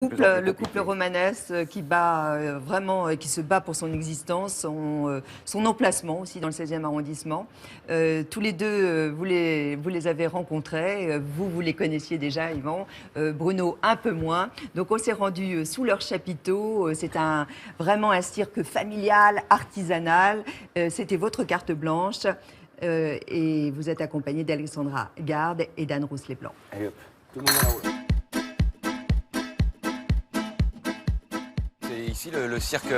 Le couple romanesque qui bat vraiment, qui se bat pour son existence, son emplacement aussi dans le 16e arrondissement. Tous les deux, vous les avez rencontrés, vous les connaissiez déjà, Yvan, Bruno un peu moins. Donc on s'est rendu sous leur chapiteau. C'est vraiment un cirque familial, artisanal. C'était votre carte blanche et vous êtes accompagné d'Alexandra Garde et d'Anne Rousselet-Blanc. Allez hop, tout le monde en haut. C'est ici le cirque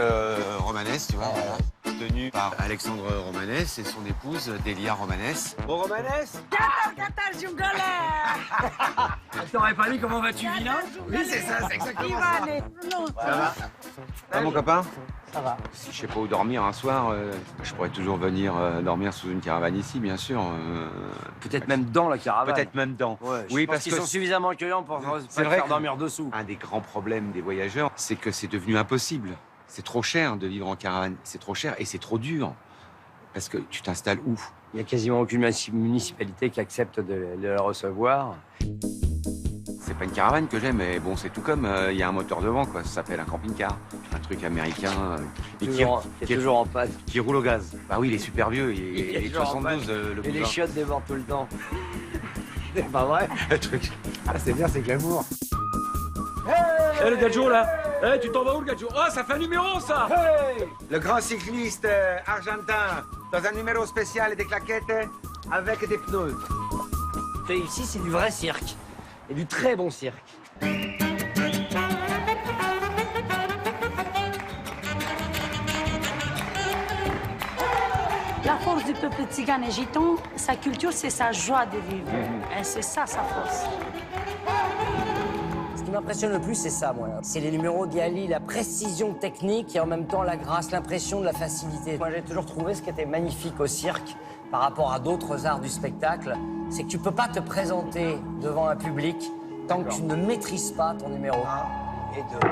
romanesque, tu vois, voilà, tenu par Alexandre Romanès et son épouse Delia Romanès. Bon, Romanès? Je t'aurais pas dit comment vas-tu, Vina? Oui, c'est ça, c'est exactement ça. Ça va? Ça va, mon copain? Ça va. Si je sais pas où dormir un soir, je pourrais toujours venir dormir sous une caravane ici, bien sûr. Peut-être même dans la caravane. Peut-être même dans. Ouais, oui, parce qu'ils sont suffisamment accueillants pour pas te vrai faire que- dormir dessous. Un des grands problèmes des voyageurs, c'est que c'est devenu impossible. C'est trop cher de vivre en caravane. C'est trop cher et c'est trop dur. Parce que tu t'installes où? Il n'y a quasiment aucune municipalité qui accepte de le recevoir. C'est pas une caravane que j'aime, mais bon, c'est tout comme il y a un moteur devant, quoi. Ça s'appelle un camping-car. Un truc américain et Qui est toujours en panne. qui roule au gaz. Bah oui, il est super vieux. Il est est toujours en 72, le Et les bousin. chiottes débordent tout le temps. C'est pas vrai? Le truc. Ah, c'est bien, c'est glamour. Eh le Gadjo là. Eh tu t'en vas où le Gadjo? Ah ça fait un numéro ça. Le grand cycliste argentin dans un numéro spécial des claquettes avec des pneus. Et ici, c'est du vrai cirque. Et du très bon cirque. La force du peuple tzigane et giton, sa culture, c'est sa joie de vivre. Et c'est ça, sa force. Ce qui m'impressionne le plus, c'est ça, moi. C'est les numéros d'Yali, la précision technique et en même temps la grâce, l'impression de la facilité. Moi, j'ai toujours trouvé ce qui était magnifique au cirque par rapport à d'autres arts du spectacle, c'est que tu peux pas te présenter devant un public tant que tu ne maîtrises pas ton numéro 1 et 2.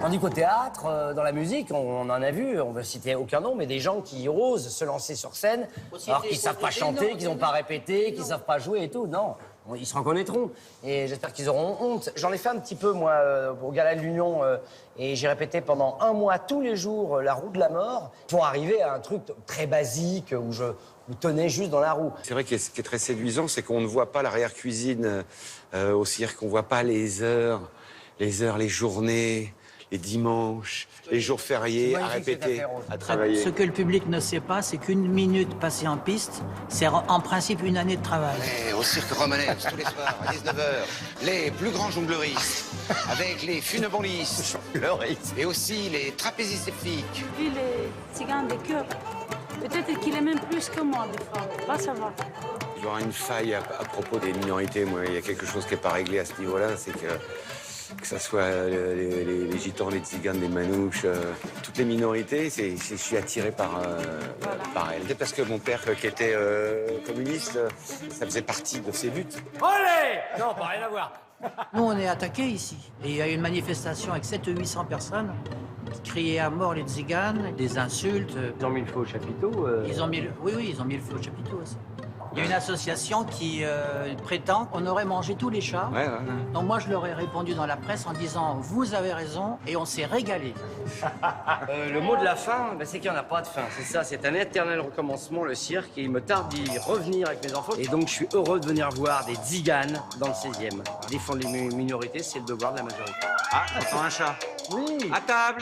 Tandis qu'au théâtre, dans la musique, on en a vu, on ne veut citer aucun nom, mais des gens qui osent se lancer sur scène alors qu'ils ne savent pas chanter, qu'ils n'ont pas répété, qu'ils ne savent pas jouer et tout. Non, ils se reconnaîtront. Et j'espère qu'ils auront honte. J'en ai fait un petit peu, moi, au Gala de l'Union, et j'ai répété pendant 1 mois, tous les jours, La roue de la mort, pour arriver à un truc très basique, où je tenais juste dans la roue. C'est vrai que ce qui est très séduisant, c'est qu'on ne voit pas l'arrière-cuisine au cirque. On ne voit pas les heures, les journées, les dimanches, les jours fériés à répéter, à travailler. Ce que le public ne sait pas, c'est qu'une minute passée en piste, c'est en principe une année de travail. Et au cirque romanesque, tous les soirs, à 19h, les plus grands jongleuristes, avec les funambulistes, et aussi les trapézistes épiques. Lui, les tziganes de cœur, peut-être qu'il est même plus que moi, des fois. Va savoir. Il y aura une faille à propos des minorités. Moi, il y a quelque chose qui n'est pas réglé à ce niveau-là, c'est que ce soit les gitans, les tziganes, les manouches, toutes les minorités, je suis attiré par elles. Peut-être parce que mon père, qui était communiste, ça faisait partie de ses buts. Allez! Non, pas rien à voir. Nous, on est attaqués ici. Et il y a eu une manifestation avec 700-800 personnes qui criaient à mort les tziganes, des insultes. Ils ont mis le feu au chapiteau. Ils ont mis ils ont mis le feu au chapiteau aussi. Il y a une association qui prétend qu'on aurait mangé tous les chats. Ouais. Donc moi, je leur ai répondu dans la presse en disant « Vous avez raison » et on s'est régalé. Le mot de la fin, c'est qu'il n'y en a pas de fin. C'est ça, c'est un éternel recommencement, le cirque, et il me tarde d'y revenir avec mes enfants. Et donc, je suis heureux de venir voir des tziganes dans le 16e. Défendre les minorités, c'est le devoir de la majorité. Ah, t'entends un chat? Oui. À table.